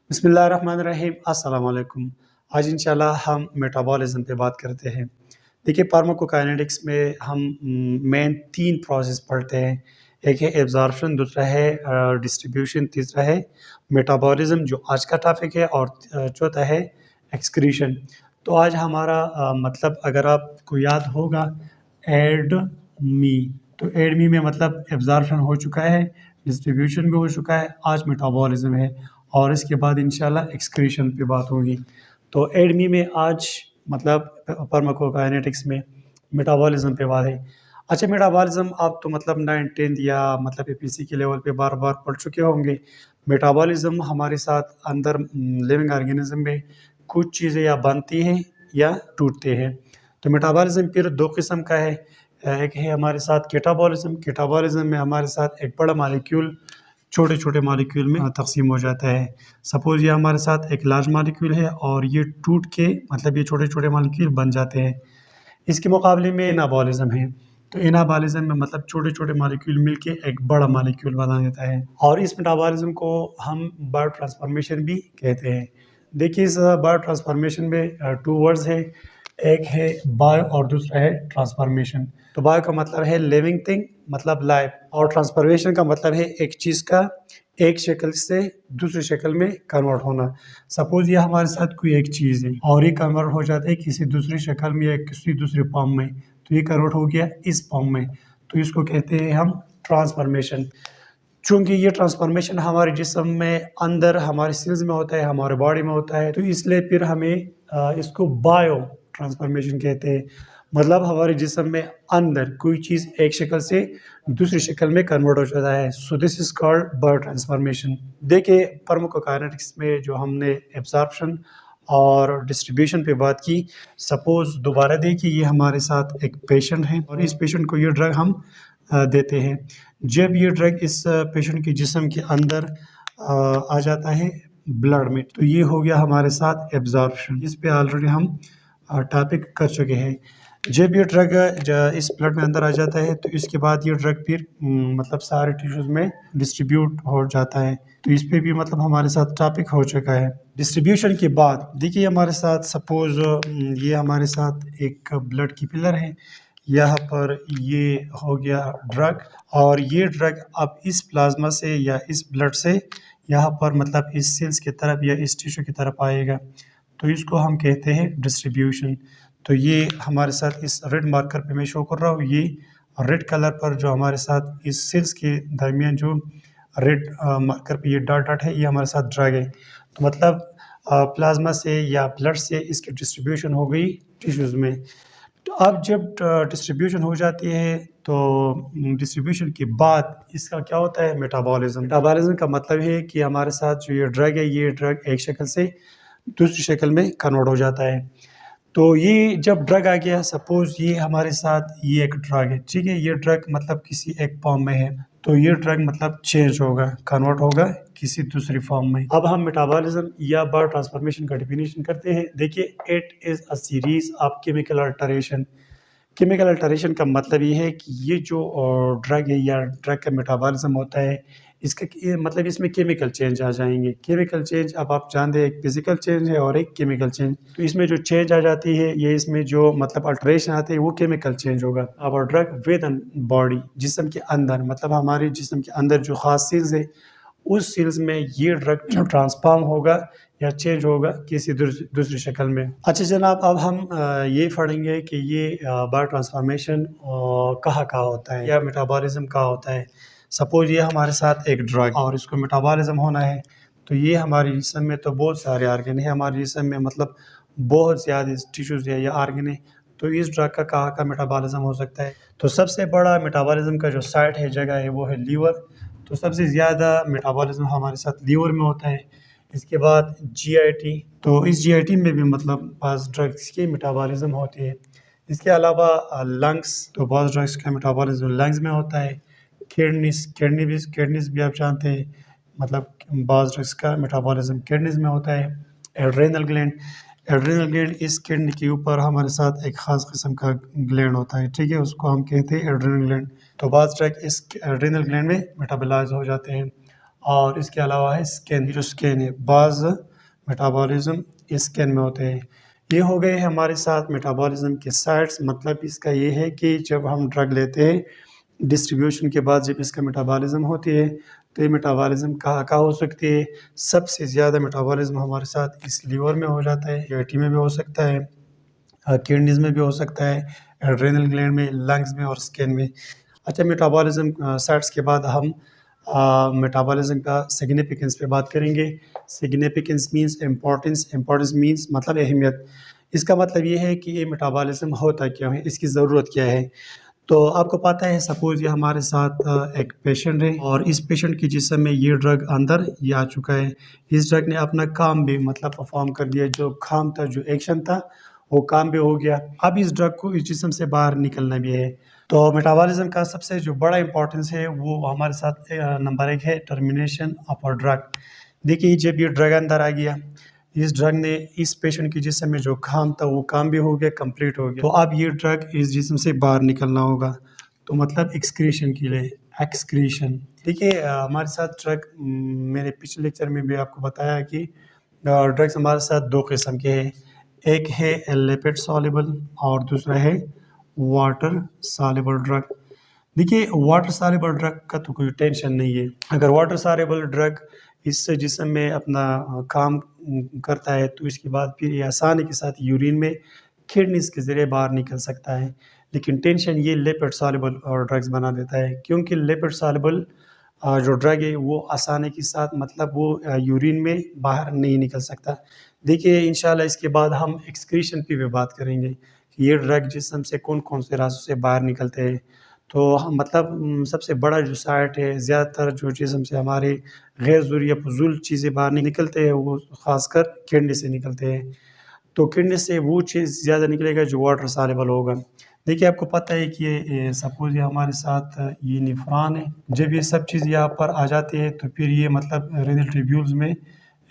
बिस्मिल्लाहिर्रहमानिर्रहीम अस्सलाम वालेकुम। आज इंशाल्लाह हम मेटाबॉलिज़्म पे बात करते हैं। देखिए फार्माकोकाइनेटिक्स में हम मेन 3 प्रोसेस पढ़ते हैं। एक है एब्ज़ॉर्प्शन, दूसरा है डिस्ट्रीब्यूशन, तीसरा है मेटाबॉलिज़्म जो आज का टॉपिक है और चौथा है एक्सक्रीशन। तो आज हमारा मतलब अगर आपको याद होगा एडमी, तो एडमी में मतलब एब्ज़ॉर्प्शन हो चुका है, डिस्ट्रीब्यूशन भी हो चुका है, आज मेटाबॉलिज़्म है और इसके बाद इंशाल्लाह एक्सक्रीशन पे बात होगी। तो एडमी में आज मतलब फार्माकोकाइनेटिक्स में मेटाबॉलिज़्म पे बात है। अच्छा, मेटाबॉलिज़्म आप तो मतलब 9th-10th या मतलब एपीसी के लेवल पे बार-बार पढ़ चुके होंगे। मेटाबॉलिज़्म हमारे साथ अंदर लिविंग ऑर्गेनिज़्म में कुछ चीज़ें या बनती हैं या टूटते हैं। तो मेटाबॉलिज़्म फिर 2 किस्म का है। एक है हमारे साथ कैटाबॉलिज़्म। कैटाबॉलिज़्म में हमारे साथ एक बड़ा मॉलिक्यूल छोटे-छोटे मॉलिक्यूल में तक़सीम हो जाता है। सपोज़ ये हमारे साथ एक लार्ज मॉलिक्यूल है और ये टूट के मतलब ये छोटे-छोटे मॉलिक्यूल बन जाते हैं। इसके मुकाबले में एनाबॉलिज़्म है। तो एनाबॉलिज़्म में मतलब छोटे-छोटे मॉलिक्यूल मिलके एक बड़ा मॉलिक्यूल बना देता है और इस मेटाबॉलिज़्म को हम बायो ट्रांसफॉर्मेशन भी कहते हैं। देखिए इस बायो ट्रांसफॉर्मेशन में 2 वर्ड्स हैं, एक है बायो और दूसरा है ट्रांसफॉर्मेशन। तो बायो का मतलब है लिविंग थिंग, मतलब लाइफ, और ट्रांसफॉर्मेशन का मतलब है एक चीज़ का एक शक्ल से दूसरी शक्ल में कन्वर्ट होना। सपोज़ ये हमारे साथ कोई एक चीज़ है और ये कन्वर्ट हो जाता है किसी दूसरी शक्ल में या किसी दूसरे फॉर्म में, तो ये कन्वर्ट हो गया इस फॉर्म में, तो इसको कहते हैं हम ट्रांसफॉर्मेशन। चूँकि ये ट्रांसफॉर्मेशन हमारे जिस्म में अंदर हमारे सेल्स में होता है, हमारे बॉडी में होता है, तो इसलिए फिर हमें इसको बायो ट्रांसफॉर्मेशन कहते हैं। मतलब हमारे जिस्म में अंदर कोई चीज़ एक शक्ल से दूसरी शक्ल में कन्वर्ट हो जाता है। So this is called bio transformation. देखिए फार्माकोकाइनेटिक्स में जो हमने एब्जॉर्प्शन और डिस्ट्रीब्यूशन पे बात की, सपोज़ दोबारा देखिए ये हमारे साथ एक पेशेंट है और इस पेशेंट को ये ड्रग हम देते हैं। जब ये ड्रग इस पेशेंट के जिस्म के अंदर आ जाता है ब्लड में, तो ये हो गया हमारे साथ एब्जॉर्प्शन। इस पे ऑलरेडी हम टॉपिक कर चुके हैं। जब ये ड्रग इस ब्लड में अंदर आ जाता है तो इसके बाद ये ड्रग फिर मतलब सारे टिश्यूज़ में डिस्ट्रीब्यूट हो जाता है, तो इस पे भी मतलब हमारे साथ टॉपिक हो चुका है। डिस्ट्रीब्यूशन के बाद देखिए हमारे साथ सपोज़ ये हमारे साथ एक ब्लड की पिलर है, यहाँ पर ये हो गया ड्रग और ये ड्रग अब इस प्लाज्मा से या इस ब्लड से यहाँ पर मतलब इस सेल्स की तरफ या इस टिश्यू की तरफ आएगा, तो इसको हम कहते हैं डिस्ट्रीब्यूशन। तो ये हमारे साथ इस रेड मार्कर पे मैं शो कर रहा हूँ, ये रेड कलर पर जो हमारे साथ इस सेल्स के दरमियान जो रेड मार्कर पे ये डॉट डॉट है, ये हमारे साथ ड्रग है। तो मतलब प्लाज्मा से या ब्लड से इसकी डिस्ट्रीब्यूशन हो गई टिश्यूज़ में। तो अब जब डिस्ट्रीब्यूशन हो जाती है तो डिस्ट्रीब्यूशन के बाद इसका क्या होता है मेटाबॉलिज़्म। मेटाबॉलिज़्म का मतलब है कि हमारे साथ जो ये ड्रग है, ये ड्रग एक शक्ल से दूसरी शक्ल में कन्वर्ट हो जाता है। तो ये जब ड्रग आ गया, सपोज़ ये हमारे साथ ये एक ड्रग है, ठीक है? ये ड्रग मतलब किसी एक फॉर्म में है, तो ये ड्रग मतलब चेंज होगा, कन्वर्ट होगा किसी दूसरी फॉर्म में। अब हम मेटाबॉलिज़्म या बायो ट्रांसफॉर्मेशन का डेफिनेशन करते हैं। देखिए it is a series of chemical alteration. Chemical alteration का मतलब ये है कि ये जो ड्रग है या ड्रग का मेटाबॉलिज़्म होता है, इसका ये मतलब इसमें केमिकल चेंज आ जाएँगे। केमिकल चेंज अब आप जानते हैं एक फिज़िकल चेंज है और एक केमिकल चेंज। तो इसमें जो चेंज आ जाती है, ये इसमें जो मतलब अल्टरेशन आते हैं वो केमिकल चेंज होगा। अब ड्रग विद इन बॉडी, जिस्म के अंदर, मतलब हमारे जिस्म के अंदर जो ख़ास सेल्स है, उस सेल्स में ये ड्रग ट्रांसफ़ॉर्म होगा या चेंज होगा किसी दूसरी शक्ल में। अच्छा जनाब, अब हम ये पढ़ेंगे कि ये बायो ट्रांसफॉर्मेशन कहाँ होता है या मेटाबॉलिज़्म कहाँ होता है। सपोज़ ये हमारे साथ एक ड्रग और इसको मेटाबॉलिज़्म होना है, तो ये हमारे जिस्म में तो बहुत सारे ऑर्गन हैं, हमारे जिस्म में मतलब बहुत ज़्यादा टिश्यूज़ है या ऑर्गन है, तो इस ड्रग का कहाँ का मेटाबॉलिज़्म हो सकता है। तो सबसे बड़ा मेटाबॉलिज़्म का जो साइट है, जगह है, वो है लीवर। तो सबसे ज़्यादा मेटाबॉलिज़्म हमारे साथ लीवर में होता है। इसके बाद जीआईटी, तो इस जीआईटी में भी मतलब बाज़ ड्रग्स की मेटाबॉलिज़्म होती है। इसके अलावा लंग्स, तो बाज़ ड्रग्स का मेटाबॉलिज़्म लंग्स में होता है। किडनीज़ भी आप जानते हैं, मतलब बाज़ ड्रग्स का मेटाबॉलिज़्म किडनीज़ में होता है। एड्रेनल ग्लैंड इस किडनी के ऊपर हमारे साथ एक ख़ास किस्म का ग्लैंड होता है, ठीक है? उसको हम कहते हैं एड्रेनल ग्लैंड। तो बाज़ ड्रग इस एड्रेनल ग्लैंड में मेटाबोलाइज़ हो जाते हैं और इसके अलावा है स्कैन, जो स्कैन है बाज़ मेटाबॉलिज्म स्कैन में होते हैं। ये हो गए हमारे साथ मेटाबॉलिज्म के साइट्स। मतलब इसका ये है कि जब हम ड्रग लेते हैं डिस्ट्रीब्यूशन के बाद जब इसका मेटाबॉलिज्म होती है तो ये मेटाबॉलिज्म कहाँ हो सकती है। सबसे ज़्यादा मेटाबॉलिज्म हमारे साथ इस लीवर में हो जाता है, यूटी में भी हो सकता है, किडनीज में भी हो सकता है, एड्रेनल ग्लैंड में, लंग्स में और स्किन में। अच्छा, मेटाबॉलिज्म साइट्स के बाद हम मेटाबॉलिज्म का सिग्निफिकेंस पे बात करेंगे। Significance means importance, importance means मतलब अहमियत। इसका मतलब ये है कि ये मेटाबॉलिज्म होता क्या है, इसकी ज़रूरत क्या है। तो आपको पता है, सपोज़ ये हमारे साथ एक पेशेंट है और इस पेशेंट के जिस्म में ये ड्रग अंदर ये आ चुका है। इस ड्रग ने अपना काम भी मतलब परफॉर्म कर दिया, जो काम था, जो एक्शन था, वो काम भी हो गया। अब इस ड्रग को इस जिस्म से बाहर निकलना भी है। तो मेटाबॉलिज्म का सबसे जो बड़ा इंपॉर्टेंस है वो हमारे साथ नंबर 1 है टर्मिनेशन ऑफ अ ड्रग। देखिए, जब ये ड्रग अंदर आ गया, इस ड्रग ने इस पेशेंट के जिस्म में जो काम था वो काम भी हो गया, कंप्लीट हो गया। तो अब ये ड्रग इस जिस्म से बाहर निकलना होगा, तो मतलब एक्सक्रीशन के लिए, एक्सक्रीशन। देखिए, हमारे साथ ड्रग, मैंने पिछले लेक्चर में भी आपको बताया कि ड्रग्स हमारे साथ दो किस्म के हैं। एक है लिपिड सॉल्युबल और दूसरा है वाटर सॉल्युबल ड्रग। देखिए, वाटर सॉल्युबल ड्रग का तो कोई टेंशन नहीं है। अगर वाटर सॉल्युबल ड्रग इस जिस्म में अपना काम करता है तो इसके बाद फिर ये आसानी के साथ यूरिन में, किडनीज के ज़रिए बाहर निकल सकता है। लेकिन टेंशन ये लिपिड सॉल्युबल और ड्रग्स बना देता है, क्योंकि लिपिड सॉल्युबल जो ड्रग है वो आसानी के साथ मतलब वो यूरिन में बाहर नहीं निकल सकता। देखिए, इंशाल्लाह इसके बाद हम एक्सक्रीशन की भी बात करेंगे कि ये ड्रग जिस्म से कौन-कौन से रास्तों से बाहर निकलते हैं। तो हम मतलब सबसे बड़ा जो साइट है, ज़्यादातर जो जिस्म से हमारे गैर ज़रूरी या फ़ुज़ूल चीज़ें बाहर निकलते हैं, वो ख़ासकर किडनी से निकलते हैं। तो किडनी से वो चीज़ ज़्यादा निकलेगा जो वाटर सॉल्युबल होगा। देखिए, आपको पता है कि ये सपोज़ ये हमारे साथ ये नेफ्रॉन है। जब ये सब चीज़ यहाँ पर आ जाती है तो फिर ये मतलब रेनल ट्यूब्यूल्स में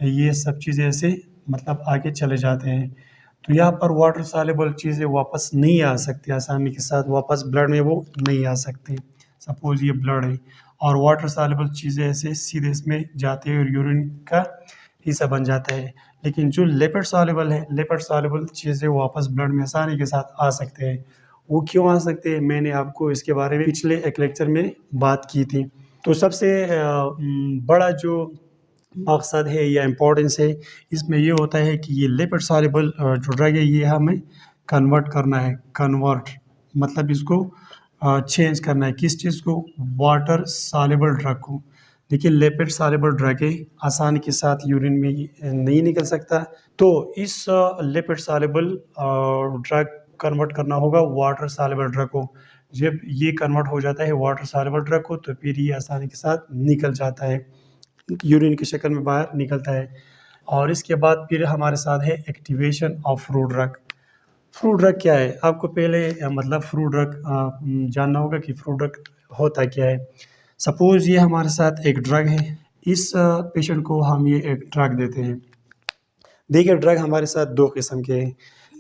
ये सब चीज़ें ऐसे मतलब आगे चले जाते हैं। तो यहाँ पर वाटर सॉल्युबल चीज़ें वापस नहीं आ सकती आसानी के साथ, वापस ब्लड में वो नहीं आ सकती। सपोज़ ये ब्लड है और वाटर सॉल्युबल चीज़ें ऐसे सीधे इसमें जाती है और यूरिन का हिस्सा बन जाता है। लेकिन जो लिपिड सॉल्युबल है, लिपिड सॉल्युबल चीज़ें वापस ब्लड में आसानी के साथ आ सकते हैं। वो क्यों आ सकते हैं, मैंने आपको इसके बारे में पिछले एक लेक्चर में बात की थी। तो सबसे बड़ा जो मकसद है या इम्पोर्टेंस है इसमें ये होता है कि ये लिपिड सॉल्युबल जो ड्रग है ये हमें कन्वर्ट करना है। कन्वर्ट मतलब इसको चेंज करना है, किस चीज़ को, वाटर सॉल्युबल ड्रग को। देखिए, लिपिड सॉल्युबल ड्रग है, आसानी के साथ यूरिन में नहीं निकल सकता, तो इस लिपिड सॉल्युबल ड्रग कन्वर्ट करना होगा वाटर सॉल्युबल ड्रग को। जब ये कन्वर्ट हो जाता है वाटर सॉल्युबल ड्रग को तो फिर ये आसानी के साथ निकल जाता है, यूरिन की शक्ल में बाहर निकलता है। और इसके बाद फिर हमारे साथ है activation of fruit drug. Fruit drug क्या है, आपको पहले मतलब फ्रूट ड्रग जानना होगा कि फ्रूट ड्रग होता क्या है। सपोज़ ये हमारे साथ एक ड्रग है, इस पेशेंट को हम ये एक ड्रग देते हैं। देखिए, ड्रग हमारे साथ दो किस्म के हैं,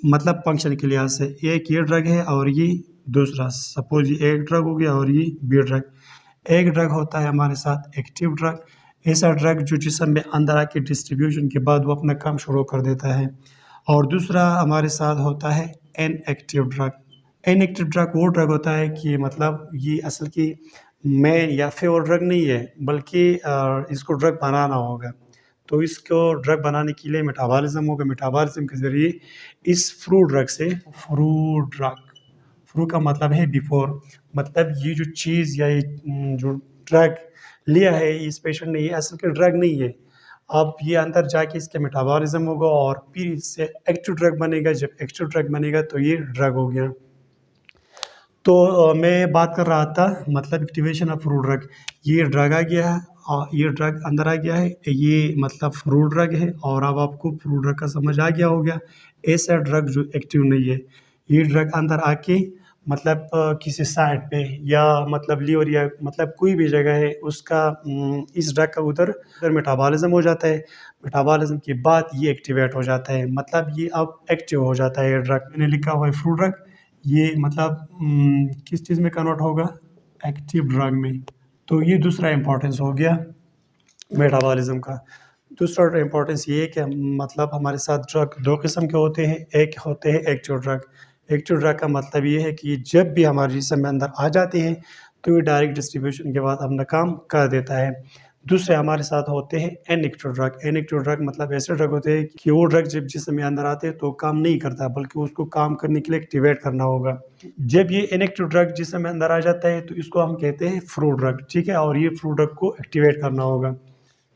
मतलब फंक्शन के लिहाज से। एक ये ड्रग है और ये दूसरा। सपोज़ ये एक ड्रग हो गया और ये बी ड्रग। एक ड्रग होता है हमारे साथ एक्टिव ड्रग, ऐसा ड्रग जो जिस्म में अंदर आके डिस्ट्रीब्यूशन के बाद वो अपना काम शुरू कर देता है। और दूसरा हमारे साथ होता है इनएक्टिव ड्रग। इनएक्टिव ड्रग वो ड्रग होता है कि मतलब ये असल की मेन या फेवर ड्रग नहीं है, बल्कि इसको ड्रग बनाना होगा। तो इसको ड्रग बनाने के लिए मेटाबॉलिज्म होगा, मेटाबॉलिज्म के ज़रिए इस फ्रूट ड्रग से, फ्रूट ड्रग, फ्रू का मतलब है बिफोर, मतलब ये जो चीज़ या ये जो ड्रग लिया है इस पेशेंट ने, ये असल के ड्रग नहीं है। अब ये अंदर जाके इसका मेटाबॉलिज्म होगा और फिर इससे एक्टिव ड्रग बनेगा। जब एक्टिव ड्रग बनेगा तो ये ड्रग हो गया। तो मैं बात कर रहा था मतलब एक्टिवेशन ऑफ फ्रूट ड्रग। ये ड्रग आ गया है और ये ड्रग अंदर आ गया है, ये मतलब फ्रूट ड्रग है। और अब आपको फ्रूट ड्रग का समझ आ गया होगा। ऐसा ड्रग जो एक्टिव नहीं है, ये ड्रग अंदर आके मतलब किसी साइट पे या मतलब लीवर या मतलब कोई भी जगह है उसका इस ड्रग का उधर उधर मेटाबॉलिज्म हो जाता है। मेटाबॉलिज्म के बाद ये एक्टिवेट हो जाता है, मतलब ये अब एक्टिव हो जाता है। ये ड्रग मैंने लिखा हुआ है फ्रूट ड्रग, ये मतलब किस चीज़ में कन्वर्ट होगा, एक्टिव ड्रग में। तो ये दूसरा इम्पोर्टेंस हो गया। मेटाबॉलिज्म का। दूसरा इम्पोर्टेंस ये है कि मतलब हमारे साथ ड्रग 2 किस्म के होते हैं। एक होते हैं एक्टिव ड्रग। एक्टिव ड्रग का मतलब ये है कि जब भी हमारे जिस्म में अंदर आ जाते हैं, तो ये डायरेक्ट डिस्ट्रीब्यूशन के बाद अपना काम कर देता है। दूसरे हमारे साथ होते हैं इनएक्टिव ड्रग। इनएक्टिव ड्रग मतलब ऐसे ड्रग होते हैं कि वो ड्रग जब जिस्म में अंदर आते हैं तो काम नहीं करता, बल्कि उसको काम करने के लिए एक्टिवेट करना होगा। जब ये इनएक्टिव ड्रग जिस्म में अंदर आ जाता है, तो इसको हम कहते हैं फ्रू ड्रग, ठीक है? और ये फ्रू ड्रग को एक्टिवेट करना होगा।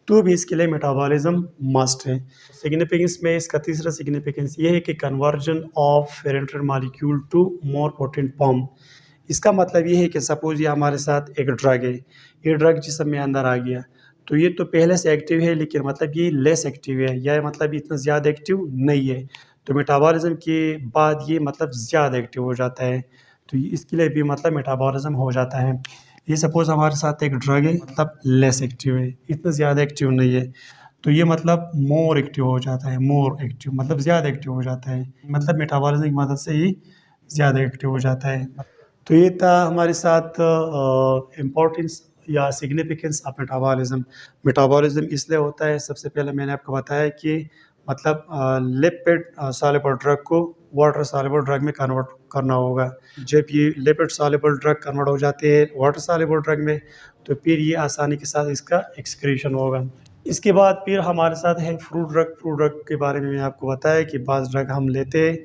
तो भी इसके लिए मेटाबॉलिज्म मस्ट है। सिग्निफिकेंस में इसका तीसरा सिग्निफिकेंस ये है कि conversion of parental molecule to more potent form. इसका मतलब ये है कि सपोज ये हमारे साथ एक ड्रग है, ये ड्रग जिस्म में अंदर आ गया, तो ये तो पहले से एक्टिव है, लेकिन मतलब ये लेस एक्टिव है, या मतलब इतना ज़्यादा एक्टिव नहीं है। तो मेटाबॉलिज्म के बाद ये मतलब ज़्यादा एक्टिव हो जाता है, तो इसके लिए भी मतलब मेटाबॉलिज्म हो जाता है। ये सपोज हमारे साथ एक ड्रग है, मतलब लेस एक्टिव है, इतना ज़्यादा एक्टिव नहीं है, तो ये मतलब मोर एक्टिव हो जाता है। मोर एक्टिव मतलब ज़्यादा एक्टिव हो जाता है, मतलब मेटाबॉलिज्म की मदद से ये ज़्यादा एक्टिव हो जाता है। तो ये था हमारे साथ इम्पोर्टेंस या सिग्निफिकेंस ऑफ मेटाबॉलिज्म। मेटाबॉलिज्म इसलिए होता है, सबसे पहले मैंने आपको बताया कि मतलब लिपिड सॉल्युबल ड्रग को वाटर सॉल्युबल ड्रग में कन्वर्ट करना होगा। जब ये लिपिड सॉल्युबल ड्रग कन्वर्ट हो जाते हैं वाटर सॉल्युबल ड्रग में, तो फिर ये आसानी के साथ इसका एक्सक्रीशन होगा। इसके बाद फिर हमारे साथ है फ्रूट ड्रग। फ्रूट ड्रग के बारे में मैंने आपको बताया कि बाज़ ड्रग हम लेते हैं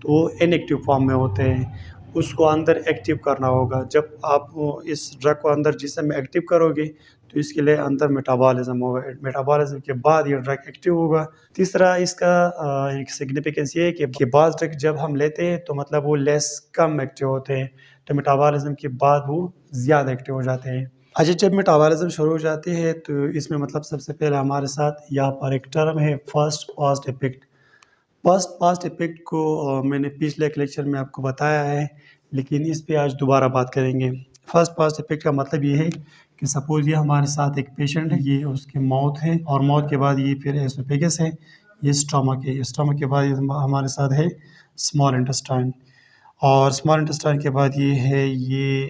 तो इनएक्टिव फॉर्म में होते हैं, उसको अंदर एक्टिव करना होगा। जब आप इस ड्रग को अंदर जिस्म में एक्टिव करोगे, तो इसके लिए अंदर मेटाबॉलिज्म होगा। मेटाबॉलिज्म के बाद ये ड्रग एक्टिव होगा। तीसरा इसका एक सिग्निफिकेंस ये है कि बाज़ ड्रग जब हम लेते हैं तो मतलब वो लेस कम एक्टिव होते हैं, तो मेटाबॉलिज्म के बाद वो ज़्यादा एक्टिव हो जाते हैं। अच्छा, जब मेटाबॉलिज्म शुरू हो जाती है, तो इसमें मतलब सबसे पहले हमारे साथ यहाँ पर एक टर्म है first past effect. First past effect को मैंने पिछले एक लेक्चर में आपको बताया है, लेकिन इस पे आज दोबारा बात करेंगे। फर्स्ट पास्ट इफेक्ट का मतलब ये है कि सपोज ये हमारे साथ एक पेशेंट है, ये उसकी मौत है, और मौत के बाद ये फिर एसोफेगस है, ये स्टमक है, स्टमक के बाद ये हमारे साथ है स्मॉल इंटेस्टाइन, और स्मॉल इंटेस्टाइन के बाद ये है ये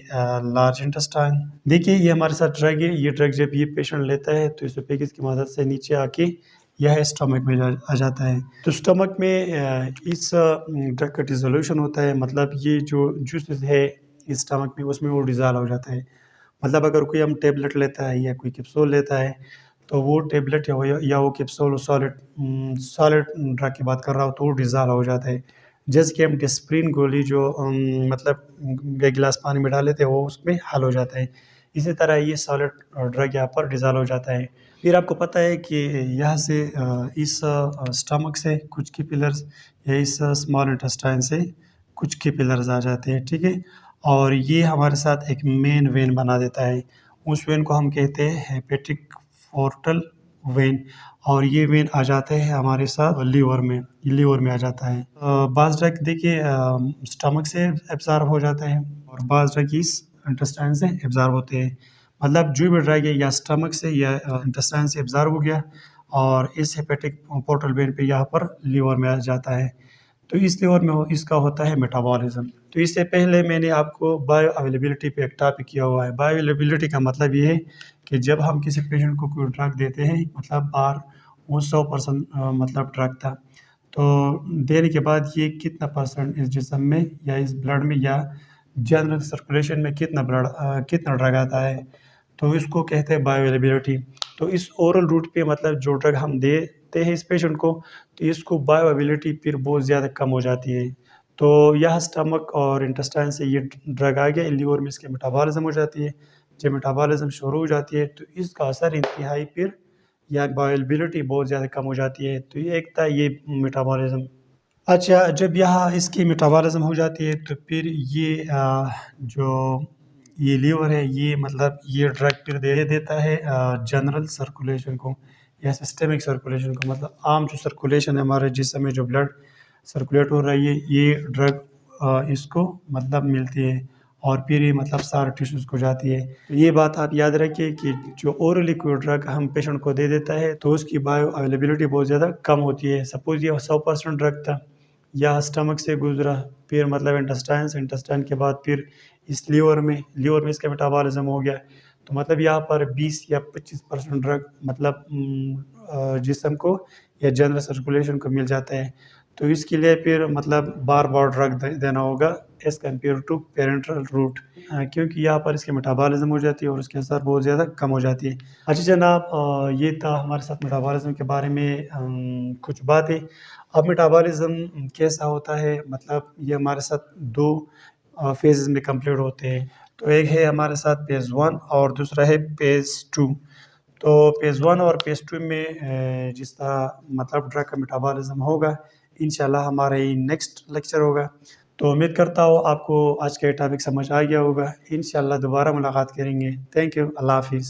लार्ज इंटेस्टाइन। देखिए ये हमारे साथ ड्रग है, ये ड्रग जब ये पेशेंट लेता है तो एसोफेगस की मदद से नीचे आके यह स्टमक में आ जाता है। तो स्टमक में इस ड्रग का डिसोल्यूशन होता है, मतलब ये जो जूसेस है इस स्टमक में उसमें वो डिज़ॉल्व हो जाता है। मतलब अगर कोई हम टेबलेट लेता है या कोई कैप्सूल लेता है, तो वो टेबलेट या वो कैप्सूल सॉलिड सॉलिड ड्रग की बात कर रहा हूँ, तो वो डिज़ॉल्व हो जाता है। जैसे कि हम डिस्प्रिन गोली जो मतलब एक गिलास पानी में डाल लेते हैं, वो उसमें हल हो जाता है। इसी तरह ये सॉलिड ड्रग यहाँ पर डिज़ॉल्व हो जाता है। फिर आपको पता है कि यहाँ से इस स्टमक से कुछ की पिलर्स या इस स्मॉल इंटेस्टाइन से कुछ की पिलर्स आ जाते हैं, ठीक है? और ये हमारे साथ एक मेन वेन बना देता है। उस वेन को हम कहते हैं हेपेटिक पोर्टल वेन, और ये वेन आ जाते हैं हमारे साथ लीवर में, ये लीवर में आ जाता है। बाज़ ड्रग देखिए स्टमक से एब्ज़ॉर्ब हो जाते हैं, और बाज़ ड्रग इस इंटेस्टाइन से एब्ज़ॉर्ब होते हैं। मतलब जो भी ड्रग है या स्टमक से या इंटेस्टाइन से एब्ज़ॉर्ब हो गया, और इस हेपेटिक पोर्टल वेन पे यहाँ पर लीवर में आ जाता है। तो इस लीवर में इसका होता है मेटाबॉलिज्म। तो इससे पहले मैंने आपको बायो अवेलेबिलिटी पे एक टॉपिक किया हुआ है। बायो अवेलेबिलिटी का मतलब ये है कि जब हम किसी पेशेंट को कोई ड्रग देते हैं, मतलब बार वो 100% मतलब ड्रग था, तो देने के बाद ये कितना परसेंट इस जिस्म में या इस ब्लड में या जनरल सर्कुलेशन में कितना ड्रग आता है, तो इसको कहते हैं बायो अवेलेबिलिटी। तो इस ओरल रूट पे मतलब जो ड्रग हम देते हैं इस पेशेंट को, तो इसको बायो अवेलेबिलिटी फिर बहुत ज़्यादा कम हो जाती है। तो यह स्टमक और इंटेस्टाइन से ये ड्रग आ गया, लीवर में इसके मेटाबॉलिज्म हो जाती है। जब मेटाबॉलिज्म शुरू हो जाती है, तो इसका असर इंतहाई फिर या बायो अवेलेबिलिटी बहुत ज़्यादा कम हो जाती है। तो ये एक था ये मेटाबॉलिज्म। अच्छा, जब यहाँ इसकी मेटाबॉलिज्म हो जाती है, तो फिर ये जो ये लीवर है, ये मतलब ये ड्रग फिर दे देता है जनरल सर्कुलेशन को या सिस्टमिक सर्कुलेशन को। मतलब आम जो सर्कुलेशन है हमारे जिस्म में, जो ब्लड सर्कुलेट हो रहा है, ये ड्रग इसको मतलब मिलती है, और फिर ये मतलब सारे टिश्यूज़ को जाती है। तो ये बात आप याद रखिए कि जो ओरली कोई ड्रग हम पेशेंट को दे देता है, तो उसकी बायो अवेलेबिलिटी बहुत ज़्यादा कम होती है। सपोज़ ये 100% ड्रग था, या स्टमक से गुजरा, फिर मतलब इंटेस्टाइन से, इंटेस्टाइन के बाद फिर इस लीवर में इसका मेटाबॉलिज्म हो गया, तो मतलब यहाँ पर 20 या 25% ड्रग मतलब जिस्म को या जनरल सर्कुलेशन को मिल जाता है। तो इसके लिए फिर मतलब बार-बार ड्रग देना होगा as compare to parental route, क्योंकि यहाँ पर इसकी मेटाबॉलिज़्म हो जाती है और उसकी असर बहुत ज़्यादा कम हो जाती है। अच्छा जनाब, ये था हमारे साथ मेटाबॉलिज़्म के बारे में कुछ बातें। अब मेटाबॉलिज़्म कैसा होता है, मतलब ये हमारे साथ 2 फ़ेज़ेज़ में कंप्लीट होते हैं। तो एक है हमारे साथ फ़ेज़ 1 और दूसरा है फ़ेज़ 2। तो फ़ेज़ 1 और फ़ेज़ 2 में जिस तरह मतलब ड्रग का मेटाबॉलिज़्म होगा, इंशाल्लाह हमारा ये नेक्स्ट लेक्चर होगा। तो उम्मीद करता हूँ आपको आज का ये टॉपिक समझ आ गया होगा। इंशाल्लाह दोबारा मुलाकात करेंगे। Thank you. अल्लाह हाफ़िज़।